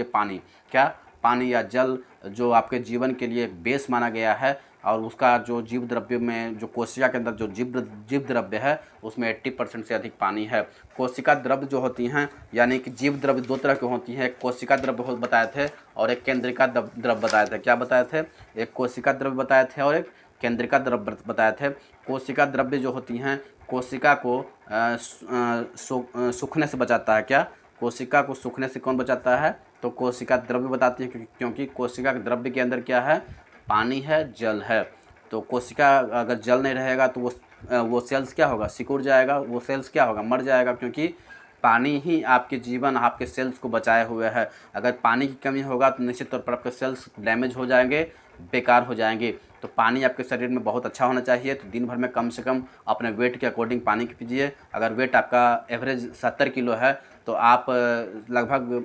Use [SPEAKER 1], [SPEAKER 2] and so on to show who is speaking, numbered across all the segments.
[SPEAKER 1] पानी। क्या? पानी या जल जो आपके जीवन के लिए बेस माना गया है, और उसका जो जीव द्रव्य में जो कोशिका के अंदर जो जीव द्रव्य है उसमें 80% से अधिक पानी है। कोशिका द्रव्य जो होती हैं, यानी कि जीव द्रव्य दो तरह की होती हैं, एक कोशिका द्रव्य बताए थे और एक केंद्रिका द्रव्य बताए थे। क्या बताए थे? एक कोशिका द्रव्य बताए थे और एक केंद्रिका द्रव्य बताए थे। कोशिका द्रव्य जो होती हैं, कोशिका को सूखने से बचाता है। क्या? कोशिका को सूखने से कौन बचाता है? तो कोशिका द्रव्य बताती है, क्योंकि कोशिका द्रव्य के अंदर क्या है? पानी है, जल है। तो कोशिका अगर जल नहीं रहेगा तो वो सेल्स क्या होगा? सिकुड़ जाएगा। वो सेल्स क्या होगा? मर जाएगा, क्योंकि पानी ही आपके जीवन, आपके सेल्स को बचाए हुए है। अगर पानी की कमी होगा तो निश्चित तौर पर आपके सेल्स डैमेज हो जाएंगे, बेकार हो जाएंगे। तो पानी आपके शरीर में बहुत अच्छा होना चाहिए। तो दिन भर में कम से कम अपने वेट के अकॉर्डिंग पानी पीजिए। अगर वेट आपका एवरेज 70 किलो है तो आप लगभग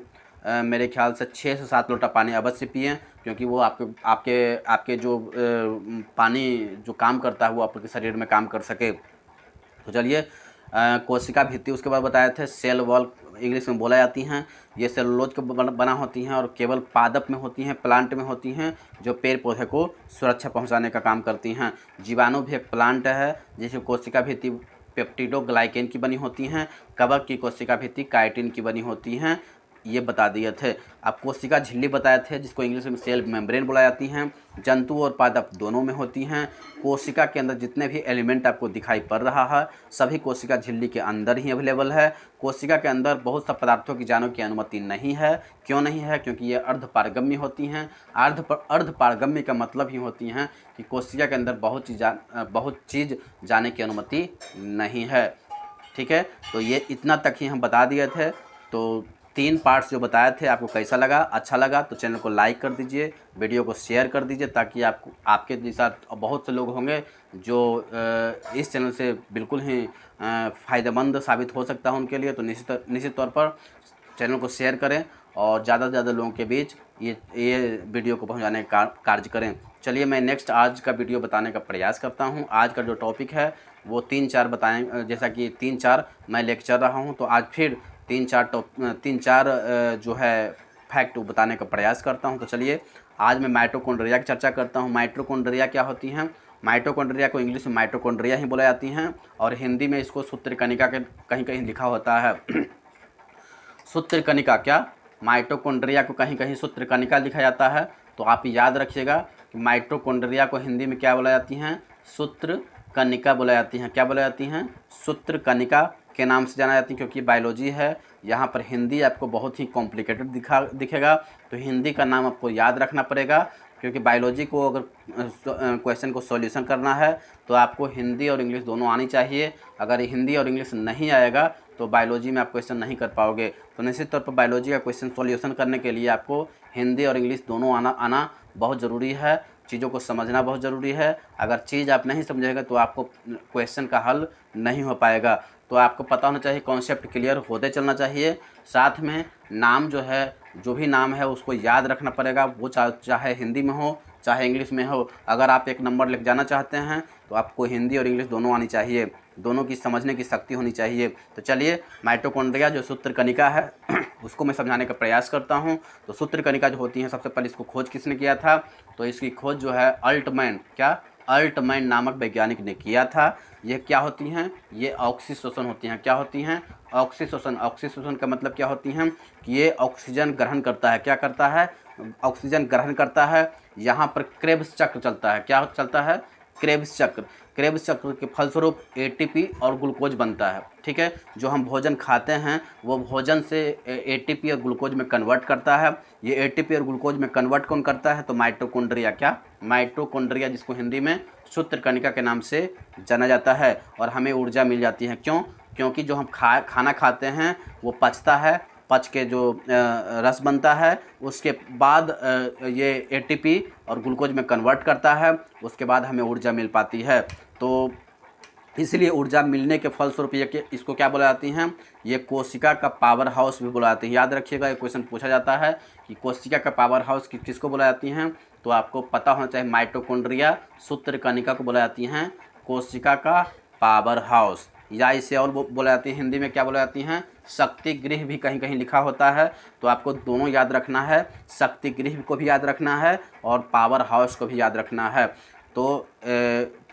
[SPEAKER 1] मेरे ख्याल से 6 से 7 लोटा पानी अवश्य पिएं, क्योंकि वो आपके आपके आपके जो पानी जो काम करता है वो आपके शरीर में काम कर सके। तो चलिए, कोशिका भित्ति उसके बाद बताए थे। सेल वॉल इंग्लिश में बोला जाती हैं। ये सेलुलोज के बना होती हैं और केवल पादप में होती हैं, प्लांट में होती हैं, जो पेड़ पौधे को सुरक्षा पहुंचाने का काम करती हैं। जीवाणु भी एक प्लांट है जिसकी कोशिका भित्ति पेप्टिडोग्लाइकेन की बनी होती हैं। कवक की कोशिका भित्ति काइटिन की बनी होती हैं। ये बता दिए थे। अब कोशिका झिल्ली बताए थे, जिसको इंग्लिश में सेल मेम्ब्रेन बोला जाती हैं। जंतु और पादप दोनों में होती हैं। कोशिका के अंदर जितने भी एलिमेंट आपको दिखाई पड़ रहा है सभी कोशिका झिल्ली के अंदर ही अवेलेबल है। कोशिका के अंदर बहुत सा पदार्थों की जाने की अनुमति नहीं है। क्यों नहीं है? क्योंकि ये अर्धपारगम्य होती हैं। अर्धपारगम्य का मतलब ही होती हैं कि कोशिका के अंदर बहुत चीज़ जाने की अनुमति नहीं है। ठीक है, तो ये इतना तक ही हम बता दिए थे। तो 3 पार्ट्स जो बताए थे, आपको कैसा लगा? अच्छा लगा तो चैनल को लाइक कर दीजिए, वीडियो को शेयर कर दीजिए, ताकि आपके जैसा बहुत से लोग होंगे जो इस चैनल से बिल्कुल ही फ़ायदेमंद साबित हो सकता है उनके लिए। तो निश्चित तौर पर चैनल को शेयर करें और ज़्यादा से ज़्यादा लोगों के बीच ये वीडियो को पहुंचाने का कार्य करें। चलिए, मैं नेक्स्ट आज का वीडियो बताने का प्रयास करता हूं। आज का जो टॉपिक है वो 3-4 बताएं, जैसा कि 3-4 मैं लेके चल रहा हूं, तो आज फिर 3-4 जो है फैक्ट बताने का प्रयास करता हूं। तो चलिए, आज मैं माइटोकॉन्ड्रिया की चर्चा करता हूं। माइटोकॉन्ड्रिया क्या होती हैं? माइटोकॉन्ड्रिया को इंग्लिश में माइटोकॉन्ड्रिया ही बोला जाती हैं, और हिंदी में इसको सूत्रकणिका के कहीं कहीं लिखा होता है। सूत्रकणिका। क्या? माइटोकॉन्ड्रिया को कहीं कहीं सूत्रकणिका लिखा जाता है। तो आप याद रखिएगा कि माइटोकॉन्ड्रिया को हिंदी में क्या बोला जाती हैं? सूत्रकणिका बोला जाती हैं। क्या बोला जाती हैं? सूत्रकणिका के नाम से जाना जाती है, क्योंकि बायोलॉजी है। यहाँ पर हिंदी आपको बहुत ही कॉम्प्लिकेटेड दिखेगा, तो हिंदी का नाम आपको याद रखना पड़ेगा, क्योंकि बायोलॉजी को अगर क्वेश्चन को सॉल्यूशन करना है तो आपको हिंदी और इंग्लिश दोनों आनी चाहिए। अगर हिंदी और इंग्लिश नहीं आएगा तो बायोलॉजी में आप क्वेश्चन नहीं कर पाओगे। तो निश्चित तौर पर बायोलॉजी का क्वेश्चन सॉल्यूशन करने के लिए आपको हिंदी और इंग्लिश दोनों आना बहुत ज़रूरी है। चीज़ों को समझना बहुत ज़रूरी है। अगर चीज़ आप नहीं समझेंगे तो आपको क्वेश्चन का हल नहीं हो पाएगा। तो आपको पता होना चाहिए, कॉन्सेप्ट क्लियर होते चलना चाहिए। साथ में नाम जो है, जो भी नाम है उसको याद रखना पड़ेगा, वो चाहे हिंदी में हो चाहे इंग्लिश में हो। अगर आप एक नंबर लिख जाना चाहते हैं तो आपको हिंदी और इंग्लिश दोनों आनी चाहिए, दोनों की समझने की शक्ति होनी चाहिए। तो चलिए, माइटोकॉन्ड्रिया जो सूत्रकणिका है उसको मैं समझाने का प्रयास करता हूं। तो सूत्रकणिका जो होती है, सबसे पहले इसको खोज किसने किया था? तो इसकी खोज जो है अल्टमैन, क्या? अल्टमैन नामक वैज्ञानिक ने किया था। ये क्या होती हैं? ये ऑक्सीशोषण होती हैं। क्या होती हैं? ऑक्सीशोषण। ऑक्सीशोषण का मतलब क्या होती हैं? कि ये ऑक्सीजन ग्रहण करता है। क्या करता है? ऑक्सीजन ग्रहण करता है। यहाँ पर क्रेब्स चक्र चलता है। क्या चलता है? क्रेब्स चक्र। क्रेब्स चक्र के फलस्वरूप एटीपी और ग्लूकोज बनता है। ठीक है, जो हम भोजन खाते हैं वो भोजन से एटीपी और ग्लूकोज में कन्वर्ट करता है। ये एटीपी और ग्लूकोज में कन्वर्ट कौन करता है? तो माइटोकॉन्ड्रिया। क्या? माइटोकॉन्ड्रिया, जिसको हिंदी में सूत्रकणिका के नाम से जाना जाता है, और हमें ऊर्जा मिल जाती है। क्यों? क्योंकि जो हम खाना खाते हैं वो पचता है, पच के जो रस बनता है, उसके बाद ये एटीपी और ग्लूकोज में कन्वर्ट करता है, उसके बाद हमें ऊर्जा मिल पाती है। तो इसलिए ऊर्जा मिलने के फलस्वरूप इसको क्या बोला जाती हैं? ये कोशिका का पावर हाउस भी बोला जाती है। याद रखिएगा, ये क्वेश्चन पूछा जाता है कि कोशिका का पावर हाउस किसको बोला जाती हैं? तो आपको पता होना चाहिए, माइटोकॉन्ड्रिया सूत्रकणिका को बोला जाती हैं कोशिका का पावर हाउस, या इसे और बोला जाती है हिंदी में क्या बोला जाती हैं? शक्ति गृह भी कहीं कहीं लिखा होता है, तो आपको दोनों याद रखना है, शक्ति गृह को भी याद रखना है और पावर हाउस को भी याद रखना है। तो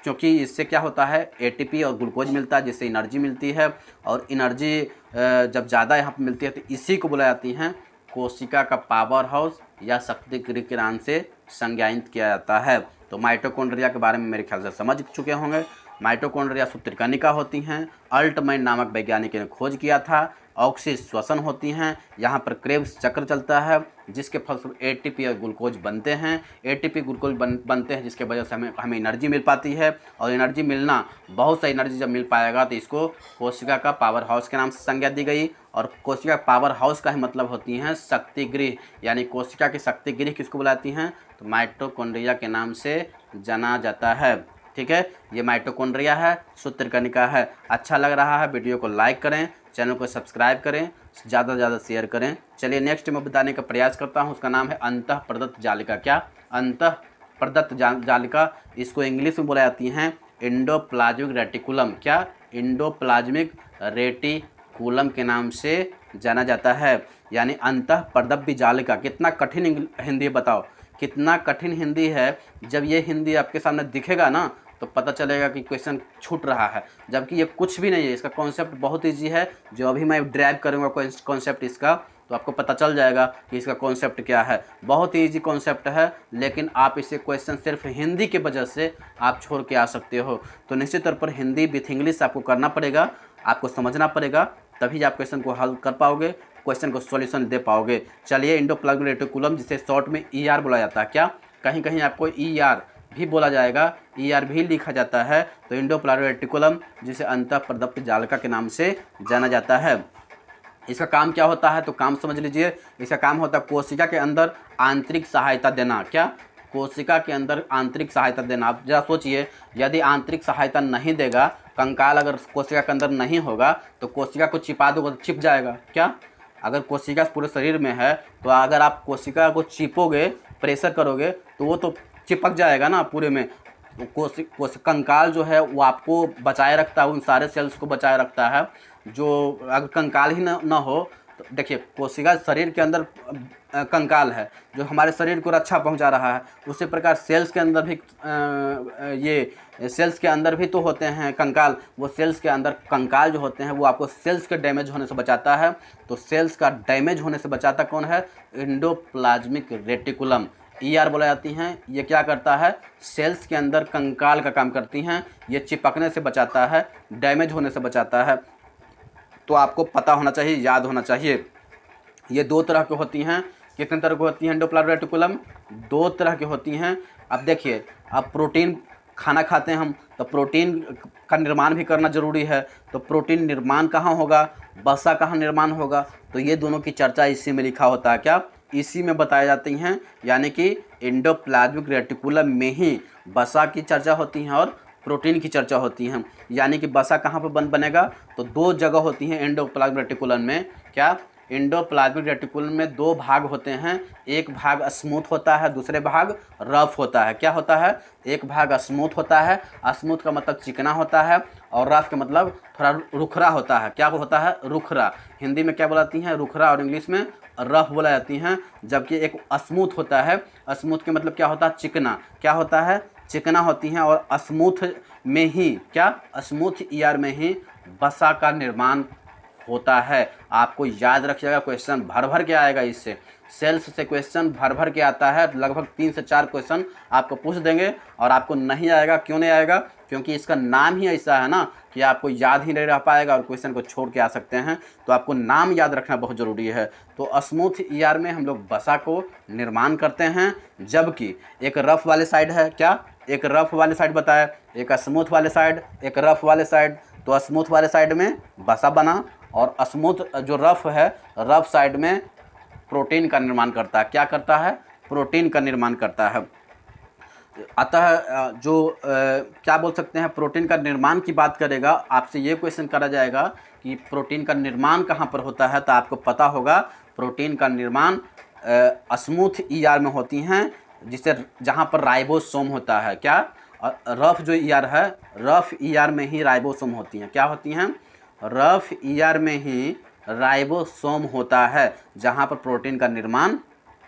[SPEAKER 1] क्योंकि इससे क्या होता है, एटीपी और ग्लूकोज मिलता है जिससे एनर्जी मिलती है, और एनर्जी जब ज़्यादा यहाँ पर मिलती है तो इसी को बुलाई जाती हैं कोशिका का पावर हाउस या शक्ति गृह के नाम से संज्ञायित किया जाता है। तो माइटोकॉन्ड्रिया के बारे में मेरे ख्याल से समझ चुके होंगे। माइटोकॉन्ड्रिया सूत्रकणिका होती हैं, अल्टमैन नामक वैज्ञानिक ने खोज किया था। ऑक्सी श्वसन होती हैं, यहाँ पर क्रेब्स चक्र चलता है जिसके फलस्वरूप एटीपी और ग्लूकोज बनते हैं। एटीपी ग्लूकोज बनते हैं जिसके वजह से हमें एनर्जी मिल पाती है, और एनर्जी मिलना, बहुत सा एनर्जी जब मिल पाएगा तो इसको कोशिका का पावर हाउस के नाम से संज्ञा दी गई। और कोशिका पावर हाउस का ही मतलब होती हैं शक्ति गृह, यानी कोशिका की शक्ति गृह किसको बुलाती हैं, तो माइटोकॉन्ड्रिया के नाम से जाना जाता है। ठीक है, ये माइटोकॉन्ड्रिया है, सूत्रकणिका है। अच्छा लग रहा है वीडियो को लाइक करें, चैनल को सब्सक्राइब करें, ज़्यादा से ज़्यादा शेयर करें। चलिए नेक्स्ट मैं बताने का प्रयास करता हूँ, उसका नाम है अंतः प्रदत्त जालिका। क्या, अंतः प्रदत्त जालिका, इसको इंग्लिश में बोला जाती हैं एंडोप्लाज्मिक रेटिकुलम। क्या, एंडोप्लाज्मिक रेटिकुलम के नाम से जाना जाता है, यानी अंतः प्रदत्त जालिका। कितना कठिन हिंदी बताओ, कितना कठिन हिंदी है। जब ये हिंदी आपके सामने दिखेगा ना तो पता चलेगा कि क्वेश्चन छूट रहा है, जबकि ये कुछ भी नहीं है। इसका कॉन्सेप्ट बहुत ईजी है, जो अभी मैं ड्राइव करूँगा कॉन्सेप्ट इसका, तो आपको पता चल जाएगा कि इसका कॉन्सेप्ट क्या है। बहुत ही ईजी कॉन्सेप्ट है, लेकिन आप इसे क्वेश्चन सिर्फ हिंदी के वजह से आप छोड़ के आ सकते हो। तो निश्चित तौर पर हिंदी विथ इंग्लिश आपको करना पड़ेगा, आपको समझना पड़ेगा, तभी आप क्वेश्चन को हल कर पाओगे, क्वेश्चन को सॉल्यूशन दे पाओगे। चलिए, एंडोप्लाज्मिक रेटिकुलम जिसे शॉर्ट में ईआर बोला जाता है। क्या, कहीं कहीं आपको ईआर भी बोला जाएगा, ईआर भी लिखा जाता है। तो एंडोप्लाज्मिक रेटिकुलम जिसे अंतः प्रदत्त जालिका के नाम से जाना जाता है। इसका काम क्या होता है, तो काम समझ लीजिए। इसका काम होता है कोशिका के अंदर आंतरिक सहायता देना। क्या, कोशिका के अंदर आंतरिक सहायता देना। आप जरा सोचिए, यदि आंतरिक सहायता नहीं देगा, कंकाल अगर कोशिका के अंदर नहीं होगा तो कोशिका को चिपा दोगे तो चिप जाएगा। क्या, अगर कोशिका पूरे शरीर में है तो अगर आप कोशिका को चिपोगे, प्रेशर करोगे तो वो तो चिपक जाएगा ना पूरे में। कंकाल जो है वो आपको बचाए रखता है, उन सारे सेल्स को बचाए रखता है। जो अगर कंकाल ही ना हो तो देखिए, कोशिका शरीर के अंदर कंकाल है जो हमारे शरीर को रक्षा पहुंचा रहा है। उसी प्रकार सेल्स के अंदर भी ये सेल्स के अंदर भी तो होते हैं कंकाल। वो सेल्स के अंदर कंकाल जो होते हैं वो आपको सेल्स के डैमेज होने से बचाता है। तो सेल्स का डैमेज होने से बचाता कौन है, एंडोप्लाज्मिक रेटिकुलम, ईआर बोला जाती हैं। ये क्या करता है, सेल्स के अंदर कंकाल का काम करती हैं। ये चिपकने से बचाता है, डैमेज होने से बचाता है। तो आपको पता होना चाहिए, याद होना चाहिए। ये दो तरह की होती हैं। कितने तरह की होती हैं एंडोप्लाज्मिक रेटिकुलम, दो तरह की होती हैं। अब देखिए, अब प्रोटीन खाना खाते हैं हम, तो प्रोटीन का निर्माण भी करना ज़रूरी है। तो प्रोटीन निर्माण कहाँ होगा, वसा कहाँ निर्माण होगा, तो ये दोनों की चर्चा इसी में लिखा होता है। क्या, इसी में बताई जाती हैं, यानी कि एंडोप्लाज्मिक रेटिकुलम में ही वसा की चर्चा होती है और प्रोटीन की चर्चा होती है। यानी कि वसा कहाँ पर बनेगा, तो दो जगह होती हैं एंडोप्लाज्मिक रेटिकुलम में। क्या, एंडोप्लाज्मिक रेटिकुलम में दो भाग होते हैं, एक भाग स्मूथ होता है, दूसरे भाग रफ होता है। क्या होता है, एक भाग स्मूथ होता है, स्मूथ का मतलब चिकना होता है, और रफ का मतलब थोड़ा रुखरा होता है। क्या होता है, रुखरा। हिंदी में क्या बुलाती हैं, रुखरा, और इंग्लिश में रफ बोला जाती हैं। जबकि एक स्मूथ होता है, स्मूथ के मतलब क्या होता है, चिकना। क्या होता है, चिकना होती हैं। और स्मूथ में ही, क्या, स्मूथ ईआर में ही वसा का निर्माण होता है। आपको याद रखिएगा, क्वेश्चन भर भर के आएगा इससे। सेल्स से क्वेश्चन भर भर के आता है, लगभग 3 से 4 क्वेश्चन आपको पूछ देंगे। और आपको नहीं आएगा, क्यों नहीं आएगा, क्योंकि इसका नाम ही ऐसा है ना कि आपको याद ही नहीं रह पाएगा और क्वेश्चन को छोड़ के आ सकते हैं। तो आपको नाम याद रखना बहुत ज़रूरी है। तो स्मूथ ईआर में हम लोग वसा को निर्माण करते हैं, जबकि एक रफ वाले साइड है। क्या, एक रफ वाले साइड बताया, एक स्मूथ वाले साइड, एक रफ वाले साइड। तो स्मूथ वाले साइड में वसा बना, और स्मूथ जो रफ है, रफ साइड में प्रोटीन का निर्माण करता है। क्या करता है, प्रोटीन का निर्माण करता है। अतः जो क्या बोल सकते हैं, प्रोटीन का निर्माण की बात करेगा, आपसे ये क्वेश्चन करा जाएगा कि प्रोटीन का निर्माण कहाँ पर होता है, तो आपको पता होगा प्रोटीन का निर्माण स्मूथ ईआर में होती हैं, जिसे जहाँ पर राइबोसोम होता है। क्या, रफ जो ईआर है, रफ ईआर में ही राइबोसोम होती हैं। क्या होती हैं, रफ ईआर में ही राइबोसोम होता है, जहाँ पर प्रोटीन का निर्माण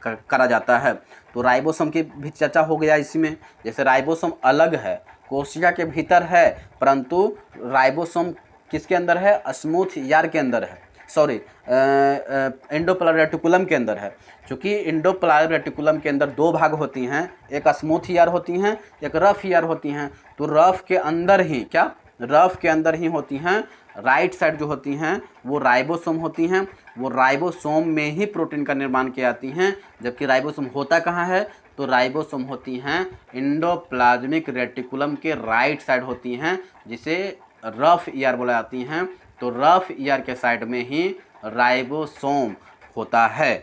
[SPEAKER 1] करा जाता है। तो राइबोसोम की भी चर्चा हो गया इसी में। जैसे राइबोसोम अलग है, कोशिका के भीतर है, परंतु राइबोसोम किसके अंदर है? स्मूथ यार के अंदर है, सॉरी एंडोप्लाज्मिक रेटिकुलम के अंदर है। चूँकि एंडोप्लाज्मिक रेटिकुलम के अंदर दो भाग होती हैं, एक स्मूथ यार होती हैं, एक रफ यार होती हैं। तो रफ के अंदर ही क्या, रफ के अंदर ही होती हैं राइट साइड जो होती हैं वो राइबोसोम होती हैं। वो राइबोसोम में ही प्रोटीन का निर्माण किया जाती हैं। जबकि राइबोसोम होता कहाँ है? तो राइबोसोम होती हैं एंडोप्लाज्मिक रेटिकुलम के राइट साइड होती हैं, जिसे रफ ईआर बोला जाती हैं। तो रफ ईआर के साइड में ही राइबोसोम होता है।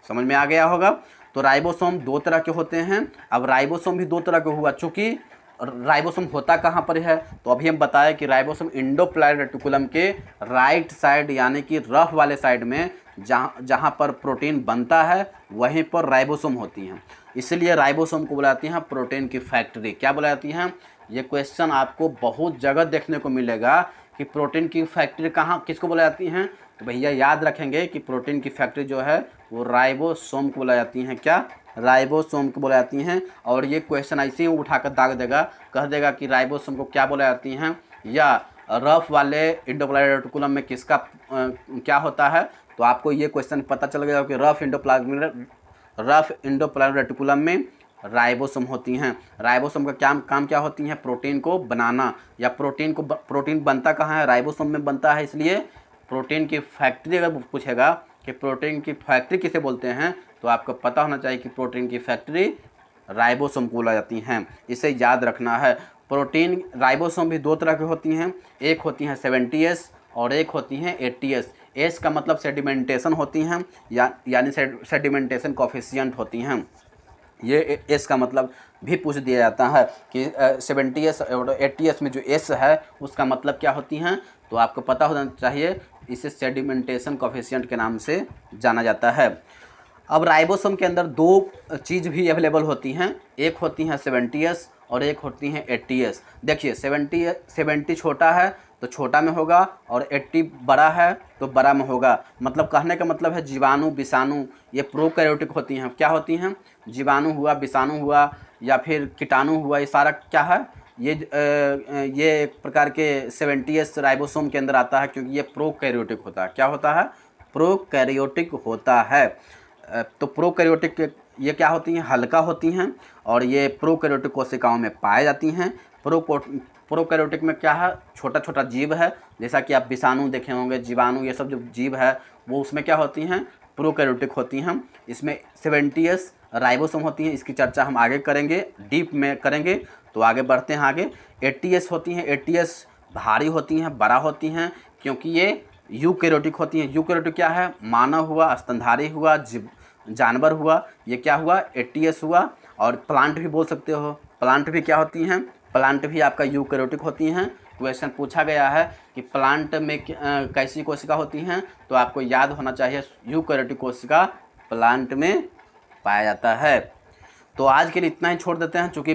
[SPEAKER 1] समझ में आ गया होगा। तो राइबोसोम दो तरह के होते हैं। अब राइबोसोम भी दो तरह का हुआ, चूँकि राइबोसोम होता कहाँ पर है? तो अभी हम बताया कि राइबोसोम एंडोप्लाज्मिक रेटिकुलम के राइट साइड यानी कि रफ वाले साइड में जहाँ पर प्रोटीन बनता है वहीं पर राइबोसोम होती हैं। इसलिए राइबोसोम को बुलाती हैं प्रोटीन की फैक्ट्री। क्या बुलाती हैं? ये क्वेश्चन आपको बहुत जगह देखने को मिलेगा कि प्रोटीन की फैक्ट्री कहाँ किसको बोला जाती हैं। तो भैया याद रखेंगे कि प्रोटीन की फैक्ट्री जो है वो राइबोसोम को बोला जाती हैं। क्या? राइबोसोम को बोला जाती हैं। और ये क्वेश्चन ऐसे ही उठाकर दाग देगा, कह देगा कि राइबोसोम को क्या बोला जाती हैं, या रफ वाले एंडोप्लाज्मिक रेटिकुलम में किसका क्या होता है। तो आपको ये क्वेश्चन पता चल गया कि रफ एंडोप्लाज्मिक रेटिकुलम में राइबोसोम होती हैं। राइबोसोम का काम क्या होती हैं? प्रोटीन को बनाना, या प्रोटीन बनता कहाँ है? राइबोसोम में बनता है। इसलिए प्रोटीन की फैक्ट्री अगर पूछेगा कि प्रोटीन की फैक्ट्री किसे बोलते हैं, तो आपको पता होना चाहिए कि प्रोटीन की फैक्ट्री राइबोसोम को बोला जाती हैं। इसे याद रखना है। प्रोटीन राइबोसोम भी दो तरह की होती हैं, एक होती हैं 70S और एक होती हैं 80S। एस का मतलब सेडिमेंटेशन होती हैं, यानी सेडिमेंटेशन कोफिशिएंट होती हैं। ये एस का मतलब भी पूछ दिया जाता है कि 70S और 80S में जो एस है उसका मतलब क्या होती हैं। तो आपको पता होना चाहिए, इसे सेडिमेंटेशन कोफिशिएंट के नाम से जाना जाता है। अब राइबोसोम के अंदर दो चीज़ भी अवेलेबल होती हैं, एक होती हैं 70S और एक होती हैं 80S। देखिए 70 छोटा है तो छोटा में होगा, और 80 बड़ा है तो बड़ा में होगा। मतलब कहने का मतलब है जीवाणु विषाणु ये प्रोकैरियोटिक होती हैं। क्या होती हैं? जीवाणु हुआ, विषाणु हुआ, या फिर कीटाणु हुआ, ये सारा क्या है? ये एक प्रकार के 70S राइबोसोम के अंदर आता है, क्योंकि ये प्रोकैरियोटिक होता है। क्या होता है? प्रोकैरियोटिक होता है। तो प्रोकैरियोटिक ये क्या होती हैं? हल्का होती हैं, और ये प्रोकैरियोटिक कोशिकाओं में पाई जाती हैं। प्रोकैरियोटिक में क्या है? छोटा छोटा जीव है, जैसा कि आप विषाणु देखे होंगे, जीवाणु, ये सब जो जीव है वो उसमें क्या होती हैं? प्रोकैरियोटिक होती हैं। इसमें 70S राइबोसोम होती हैं। इसकी चर्चा हम आगे करेंगे, डीप में करेंगे। तो आगे बढ़ते हैं आगे। 80S होती हैं। 80S भारी होती हैं, बड़ा होती हैं, क्योंकि ये यूकैरियोटिक होती हैं। यूकैरियोटिक क्या है? मानव हुआ, स्तनधारी हुआ, जानवर हुआ, ये क्या हुआ? 80S हुआ। और प्लांट भी बोल सकते हो। प्लांट भी क्या होती हैं? प्लांट भी आपका यूकैरियोटिक होती हैं। क्वेश्चन पूछा गया है कि प्लांट में कैसी कोशिका होती हैं, तो आपको याद होना चाहिए यूकैरियोटिक कोशिका प्लांट में पाया जाता है। तो आज के लिए इतना ही छोड़ देते हैं, चूँकि